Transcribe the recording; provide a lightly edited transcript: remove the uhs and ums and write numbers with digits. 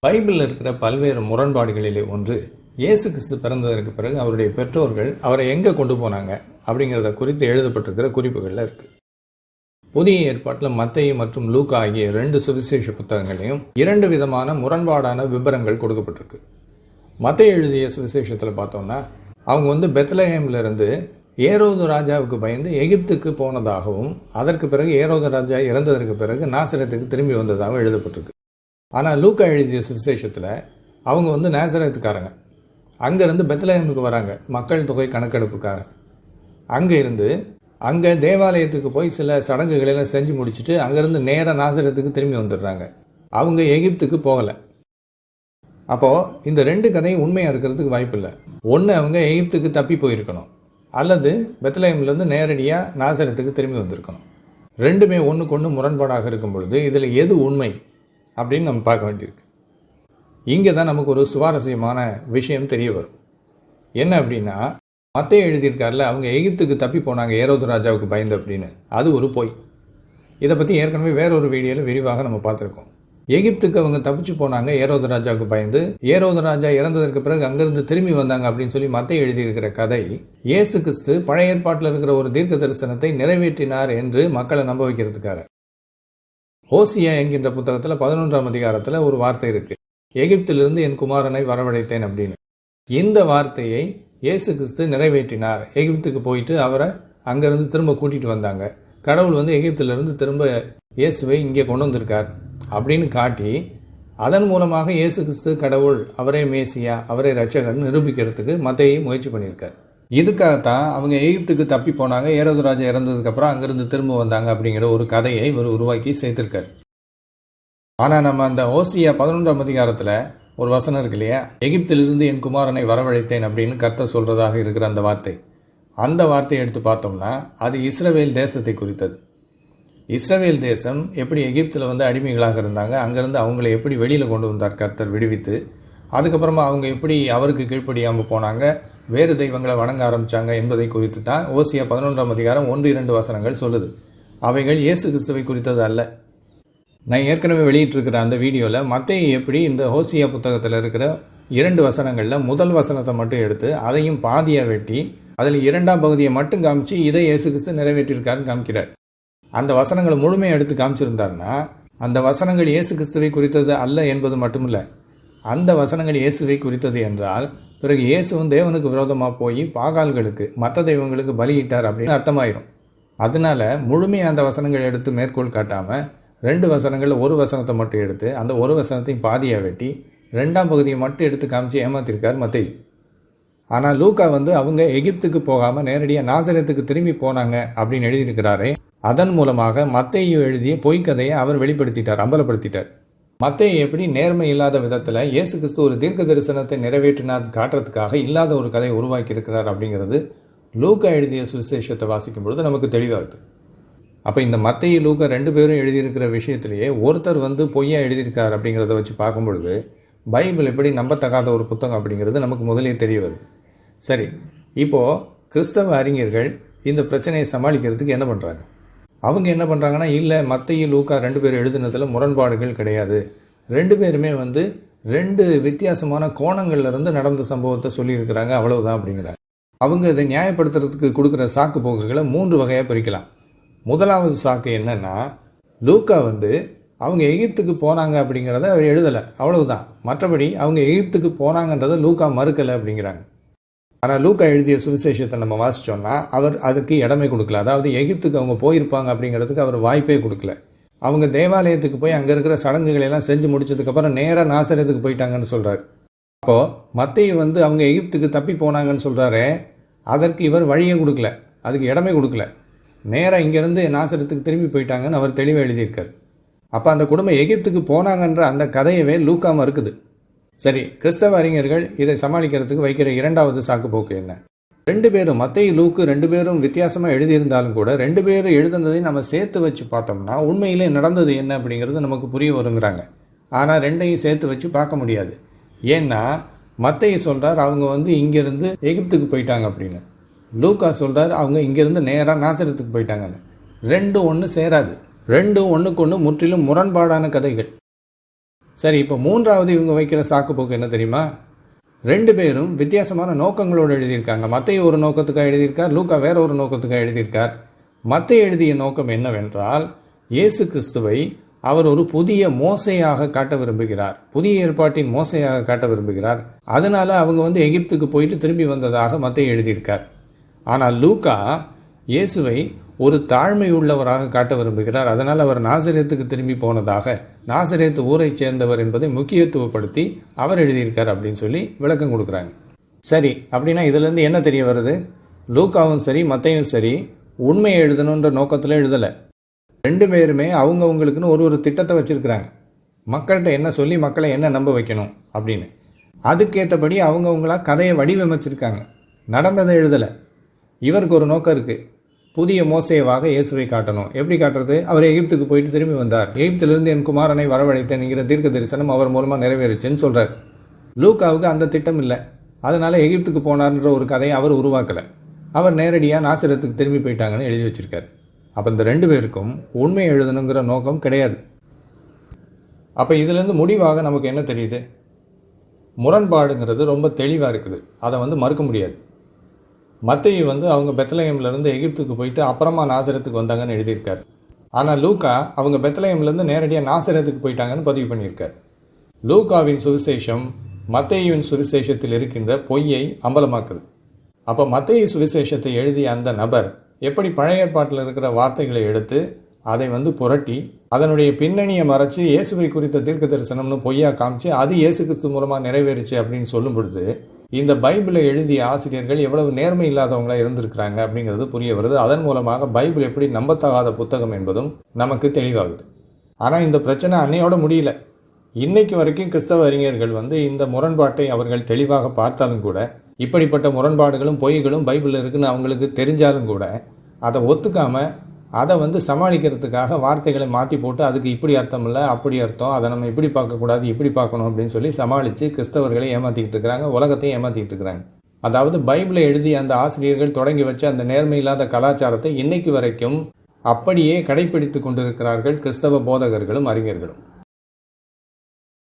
பைபிளில் இருக்கிற பல்வேறு முரண்பாடுகளிலே ஒன்று, இயேசு கிறிஸ்து பிறந்ததற்கு பிறகு அவருடைய பெற்றோர்கள் அவரை எங்கே கொண்டு போனாங்க அப்படிங்கிறத குறித்து எழுதப்பட்டிருக்கிற குறிப்புகளில் இருக்குது. புதிய ஏற்பாட்டில் மத்தேயு மற்றும் லூக்கா ஆகிய 2 சுவிசேஷ புத்தகங்களையும் 2 விதமான முரண்பாடான விபரங்கள் கொடுக்கப்பட்டிருக்கு. மத்தேயு எழுதிய சுவிசேஷத்தில் பார்த்தோம்னா, அவங்க பெத்லஹேம்ல இருந்து ஏரோது ராஜாவுக்கு பயந்து எகிப்துக்கு போனதாகவும், அதற்கு பிறகு ஏரோது ராஜா இறந்ததற்கு பிறகு நாசரேத்துக்கு திரும்பி வந்ததாகவும் எழுதப்பட்டிருக்கு. ஆனால் லூக்கா எழுதிய சுவிசேஷத்தில் அவங்க நாசரேத்துக்காரங்க, அங்கேருந்து பெத்லஹேமுக்கு வராங்க மக்கள் தொகை கணக்கெடுப்புக்காக. அங்கே தேவாலயத்துக்கு போய் சில சடங்குகளெல்லாம் செஞ்சு முடிச்சுட்டு அங்கேருந்து நேராக நாசரேத்துக்கு திரும்பி வந்துடுறாங்க. அவங்க எகிப்துக்கு போகலை. அப்போது இந்த 2 கதையும் உண்மையாக இருக்கிறதுக்கு வாய்ப்பு இல்லை. ஒன்று, அவங்க எகிப்துக்கு தப்பி போயிருக்கணும், அல்லது பெத்லஹேம்லேருந்து நேரடியாக நாசரேத்துக்கு திரும்பி வந்திருக்கணும். ரெண்டுமே ஒன்றுக்கு ஒன்று முரண்பாடாக இருக்கும் பொழுது இதில் எது உண்மை அப்படின்னு நம்ம பார்க்க வேண்டியிருக்கு. இங்கே தான் நமக்கு ஒரு சுவாரஸ்யமான விஷயம் தெரிய வரும். என்ன அப்படின்னா, மத்தேயு எழுதியிருக்காருல, அவங்க எகிப்துக்கு தப்பி போனாங்க ஏரோது ராஜாவுக்கு பயந்து அப்படின்னு. அது ஒரு பொய். இதை பற்றி ஏற்கனவே வேறொரு வீடியோவில் விரிவாக நம்ம பார்த்துருக்கோம். எகிப்துக்கு அவங்க தப்பிச்சு போனாங்க ஏரோது ராஜாவுக்கு பயந்து, ஏரோது ராஜா இறந்ததற்கு பிறகு அங்கிருந்து திரும்பி வந்தாங்க அப்படின்னு சொல்லி மத்தேயு எழுதியிருக்கிற கதை, இயேசு கிறிஸ்து பழைய ஏற்பாட்டில் இருக்கிற ஒரு தீர்க்க தரிசனத்தை நிறைவேற்றினார் என்று மக்களை நம்ப வைக்கிறதுக்காக. ஓசியா என்கின்ற புத்தகத்தில் 11ஆம் அதிகாரத்தில் ஒரு வார்த்தை இருக்கு, எகிப்திலிருந்து என் குமாரனை வரவழைத்தேன் அப்படின்னு. இந்த வார்த்தையை இயேசு கிறிஸ்து நிறைவேற்றினார். எகிப்துக்கு போயிட்டு அவரை அங்கேருந்து திரும்ப கூட்டிகிட்டு வந்தாங்க. கடவுள் எகிப்திலிருந்து திரும்ப இயேசுவை இங்கே கொண்டு வந்திருக்கார் அப்படின்னு காட்டி, அதன் மூலமாக இயேசு கிறிஸ்து கடவுள், அவரே மேசியா, அவரே ரட்சகன் நிரூபிக்கிறதுக்கு மத்தேயு முயற்சி பண்ணியிருக்கார். இதுக்காகத்தான் அவங்க எகிப்துக்கு தப்பி போனாங்க, ஏரோது ராஜா இறந்ததுக்கப்புறம் அங்கேருந்து திரும்ப வந்தாங்க அப்படிங்கிற ஒரு கதையை இவர் உருவாக்கி சேர்த்திருக்கார். ஆனால் நம்ம அந்த ஓசியா 11ஆம் அதிகாரத்தில் ஒரு வசனம் இருக்கு இல்லையா, எகிப்திலிருந்து என் குமாரனை வரவழைத்தேன் அப்படின்னு கர்த்தர் சொல்கிறதாக இருக்கிற அந்த வார்த்தை, அந்த வார்த்தையை எடுத்து பார்த்தோம்னா அது இஸ்ரவேல் தேசத்தை குறித்தது. இஸ்ரவேல் தேசம் எப்படி எகிப்தில் அடிமைகளாக இருந்தாங்க, அங்கேருந்து அவங்களை எப்படி வெளியில் கொண்டு வந்தார் கர்த்தர் விடுவித்து, அதுக்கப்புறமா அவங்க எப்படி அவருக்கு கீழ்ப்படியாமல் போனாங்க, வேறு தெய்வங்களை வணங்க ஆரம்பித்தாங்க என்பதை குறித்து தான் ஓசியா 11ஆம் அதிகாரம் 1-2 வசனங்கள் சொல்லுது. அவைகள் இயேசு கிறிஸ்துவை குறித்தது அல்ல. நான் ஏற்கனவே வெளியிட்டிருக்கிற அந்த வீடியோவில் மத்தேயு எப்படி இந்த ஓசியா புத்தகத்தில் இருக்கிற 2 வசனங்களில் முதல் வசனத்தை மட்டும் எடுத்து அதையும் பாதியாக வெட்டி அதில் 2ஆம் பகுதியை மட்டும் காமிச்சு இதை இயேசு கிறிஸ்து நிறைவேற்றியிருக்காருன்னு காமிக்கிறார். அந்த வசனங்களை முழுமையாக எடுத்து காமிச்சிருந்தாருன்னா அந்த வசனங்கள் இயேசு கிறிஸ்துவை குறித்தது அல்ல என்பது மட்டுமில்லை, அந்த வசனங்கள் இயேசுவை குறித்தது என்றால் பிறகு இயேசுவும் தேவனுக்கு விரோதமாக போய் பாகால்களுக்கு, மற்ற தெய்வங்களுக்கு பலியிட்டார் அப்படின்னு அர்த்தமாயிரும். அதனால முழுமையாக அந்த வசனங்கள் எடுத்து மேற்கோள் காட்டாமல் 2 வசனங்களில் ஒரு வசனத்தை மட்டும் எடுத்து அந்த ஒரு வசனத்தையும் பாதியாக வெட்டி 2ஆம் பகுதியை மட்டும் எடுத்து காமிச்சு ஏமாத்திருக்கார் மத்தேயு. ஆனால் லூக்கா அவங்க எகிப்துக்கு போகாமல் நேரடியாக நாசரேத்துக்கு திரும்பி போனாங்க அப்படின்னு எழுதியிருக்கிறாரே, அதன் மூலமாக மத்தேயு எழுதிய பொய்க்கதையை அவர் வெளிப்படுத்திட்டார், அம்பலப்படுத்திட்டார். மத்தேயு எப்படி நேர்மை இல்லாத விதத்தில் இயேசு கிறிஸ்து ஒரு தீர்க்க தரிசனத்தை நிறைவேற்றினார் காட்டுறதுக்காக இல்லாத ஒரு கதையை உருவாக்கி இருக்கிறார் அப்படிங்கிறது லூக்கா எழுதிய சுவிசேஷத்தை வாசிக்கும் பொழுது நமக்கு தெளிவாகுது. அப்போ இந்த மத்தேயு லூக்கா 2 பேரும் எழுதியிருக்கிற விஷயத்திலேயே ஒருத்தர் பொய்யா எழுதியிருக்கார் அப்படிங்கிறத வச்சு பார்க்கும் பொழுது பைபிள் எப்படி நம்பத்தகாத ஒரு புத்தகம் அப்படிங்கிறது நமக்கு முதலே தெரிய வருது. சரி, இப்போது கிறிஸ்தவ அறிஞர்கள் இந்த பிரச்சனையை சமாளிக்கிறதுக்கு என்ன பண்ணுறாங்க? அவங்க என்ன பண்ணுறாங்கன்னா, இல்லை மத்தேயு லூக்கா 2 பேர் எழுதுனதில் முரண்பாடுகள் கிடையாது, 2 பேருமே 2 வித்தியாசமான கோணங்கள்லேருந்து நடந்த சம்பவத்தை சொல்லியிருக்கிறாங்க, அவ்வளவுதான் அப்படிங்கிறாங்க. அவங்க இதை நியாயப்படுத்துறதுக்கு கொடுக்குற சாக்கு போக்குகளை 3 வகையாக பிரிக்கலாம். முதலாவது சாக்கு என்னன்னா, லூக்கா அவங்க எகிப்துக்கு போனாங்க அப்படிங்கிறத அவர் எழுதலை, அவ்வளவுதான். மற்றபடி அவங்க எகிப்துக்கு போனாங்கன்றதை லூக்கா மறுக்கலை அப்படிங்கிறாங்க. ஆனால் லூக்கா எழுதிய சுவிசேஷத்தை நம்ம வாசித்தோம்னா அவர் அதுக்கு இடமே கொடுக்கல. அதாவது எகிப்துக்கு அவங்க போயிருப்பாங்க அப்படிங்கிறதுக்கு அவர் வாய்ப்பே கொடுக்கல. அவங்க தேவாலயத்துக்கு போய் அங்கே இருக்கிற சடங்குகளெல்லாம் செஞ்சு முடிச்சதுக்கப்புறம் நேராக நாசரேத்துக்கு போயிட்டாங்கன்னு சொல்கிறார். அப்போது மத்தேயு அவங்க எகிப்துக்கு தப்பி போனாங்கன்னு சொல்கிறாரு, அதற்கு இவர் வழியே கொடுக்கல, அதுக்கு இடமே கொடுக்கல. நேராக இங்கேருந்து நாசரேத்துக்கு திரும்பி போயிட்டாங்கன்னு அவர் தெளிவாக எழுதியிருக்கார். அப்போ அந்த குடும்பம் எகிப்துக்கு போனாங்கன்ற அந்த கதையவே லூக்கா மறுக்குது. சரி, கிறிஸ்தவ அறிஞர்கள் இதை சமாளிக்கிறதுக்கு வைக்கிற 2வது சாக்கு போக்கு என்ன? 2 பேரும் மத்தேயு லூக்கு 2 பேரும் வித்தியாசமாக எழுதியிருந்தாலும் கூட 2 பேரும் எழுதுனதை நம்ம சேர்த்து வச்சு பார்த்தோம்னா உண்மையிலே நடந்தது என்ன அப்படிங்கிறது நமக்கு புரிய வருங்கிறாங்க. ஆனால் 2ஐயும் சேர்த்து வச்சு பார்க்க முடியாது. ஏன்னா மத்தேயு சொல்கிறார் அவங்க இங்கேருந்து எகிப்துக்கு போயிட்டாங்க அப்படின்னு, லூக்கா சொல்கிறார் அவங்க இங்கேருந்து நேராக நாசரேத்துக்கு போயிட்டாங்கன்னு. 2 ஒன்று சேராது. 2 ஒன்றுக்கு ஒன்று முற்றிலும் முரண்பாடான கதைகள். சரி, இப்போ மூன்றாவது இவங்க வைக்கிற சாக்குப்போக்கு என்ன தெரியுமா? 2 பேரும் வித்தியாசமான நோக்கங்களோடு எழுதியிருக்காங்க. மத்தேயு ஒரு நோக்கத்துக்காக எழுதியிருக்கார், லூக்கா வேற ஒரு நோக்கத்துக்காக எழுதியிருக்கார். மத்தேயு எழுதிய நோக்கம் என்னவென்றால், இயேசு கிறிஸ்துவை அவர் ஒரு புதிய மோசையாக காட்ட விரும்புகிறார், புதிய ஏற்பாட்டின் மோசையாக காட்ட விரும்புகிறார். அதனால அவங்க எகிப்துக்கு போயிட்டு திரும்பி வந்ததாக மத்தேயு எழுதியிருக்கார். ஆனால் லூக்கா இயேசுவை ஒரு தாழ்மை உள்ளவராக காட்ட விரும்புகிறார். அதனால் அவர் நாசரேத்துக்கு திரும்பி போனதாக, நாசரேத்து ஊரை சேர்ந்தவர் என்பதை முக்கியத்துவப்படுத்தி அவர் எழுதியிருக்கார் அப்படின்னு சொல்லி விளக்கம் கொடுக்குறாங்க. சரி, அப்படின்னா இதுலேருந்து என்ன தெரிய வருது? லூக்காவும் சரி மத்தேயும் சரி உண்மையை எழுதணுன்ற நோக்கத்தில் எழுதலை. 2 பேருமே அவங்கவுங்களுக்குன்னு ஒரு திட்டத்தை வச்சுருக்கிறாங்க. மக்கள்கிட்ட என்ன சொல்லி மக்களை என்ன நம்ப வைக்கணும் அப்படின்னு. அதுக்கேற்றபடி அவங்கவுங்களா கதையை வடிவமைச்சிருக்காங்க, நடந்ததை எழுதலை. இவருக்கு ஒரு நோக்கம் இருக்குது, புதிய மோசேவாக இயேசுவை காட்டணும். எப்படி காட்டுறது? அவர் எகிப்துக்கு போயிட்டு திரும்பி வந்தார், எகிப்திலிருந்து என் குமாரனை வரவழைத்தேன்ங்கிற தீர்க்க தரிசனம் அவர் மூலமாக நிறைவேறுச்சுன்னு சொல்கிறார். லூக்காவுக்கு அந்த திட்டம் இல்லை. அதனால் எகிப்துக்கு போனார்ன்ற ஒரு கதையை அவர் உருவாக்கலை. அவர் நேரடியாக நாசரத்துக்கு திரும்பி போயிட்டாங்கன்னு எழுதி வச்சிருக்கார். அப்போ இந்த 2 பேருக்கும் உண்மை எழுதணுங்கிற நோக்கம் கிடையாது. அப்போ இதுலேருந்து முடிவாக நமக்கு என்ன தெரியுது? முரண்பாடுங்கிறது ரொம்ப தெளிவாக இருக்குது. அதை மறுக்க முடியாது. மத்தேயு அவங்க பெத்லஹேம்லேருந்து எகிப்துக்கு போயிட்டு அப்புறமா நாசரத்துக்கு வந்தாங்கன்னு எழுதியிருக்கார். ஆனால் லூக்கா அவங்க பெத்லஹேம்லேருந்து நேரடியாக நாசரத்துக்கு போயிட்டாங்கன்னு பதிவு பண்ணியிருக்கார். லூக்காவின் சுவிசேஷம் மத்தேயுவின் சுவிசேஷத்தில் இருக்கின்ற பொய்யை அம்பலமாக்குது. அப்போ மத்தேயு சுவிசேஷத்தை எழுதிய அந்த நபர் எப்படி பழைய ஏற்பாட்டில் இருக்கிற வார்த்தைகளை எடுத்து அதை புரட்டி அதனுடைய பின்னணியை மறைச்சு இயேசுவை குறித்த தீர்க்க தரிசனம்னு பொய்யா காமிச்சு அது இயேசு கிறிஸ்து மூலமாக நிறைவேறுச்சு அப்படின்னு சொல்லும் பொழுது இந்த பைபிளை எழுதிய ஆசிரியர்கள் எவ்வளவு நேர்மை இல்லாதவங்களா இருந்திருக்கிறாங்க அப்படிங்கிறது புரிய வருது. அதன் மூலமாக பைபிள் எப்படி நம்பத்தகாத புத்தகம் என்பதும் நமக்கு தெளிவாகுது. ஆனால் இந்த பிரச்சனை அன்னையோட முடியல. இன்னைக்கு வரைக்கும் கிறிஸ்தவ அறிஞர்கள் இந்த முரண்பாட்டை அவர்கள் தெளிவாக பார்த்தாலும் கூட, இப்படிப்பட்ட முரண்பாடுகளும் பொய்களும் பைபிளில் இருக்குன்னு அவங்களுக்கு தெரிஞ்சாலும் கூட அதை ஒத்துக்காம அதை சமாளிக்கிறதுக்காக வார்த்தைகளை மாற்றி போட்டு அதுக்கு இப்படி அர்த்தம் இல்லை அப்படி அர்த்தம், அதை நம்ம இப்படி பார்க்கக்கூடாது இப்படி பார்க்கணும் அப்படின்னு சொல்லி சமாளித்து கிறிஸ்தவர்களை ஏமாற்றிக்கிட்டு இருக்கிறாங்க, உலகத்தையும் ஏமாற்றிக்கிட்டு இருக்கிறாங்க. அதாவது பைபிளை எழுதிய அந்த ஆசிரியர்கள் தொடங்கி வச்ச அந்த நேர்மையில்லாத கலாச்சாரத்தை இன்னைக்கு வரைக்கும் அப்படியே கடைப்பிடித்து கொண்டிருக்கிறார்கள் கிறிஸ்தவ போதகர்களும் அறிஞர்களும்.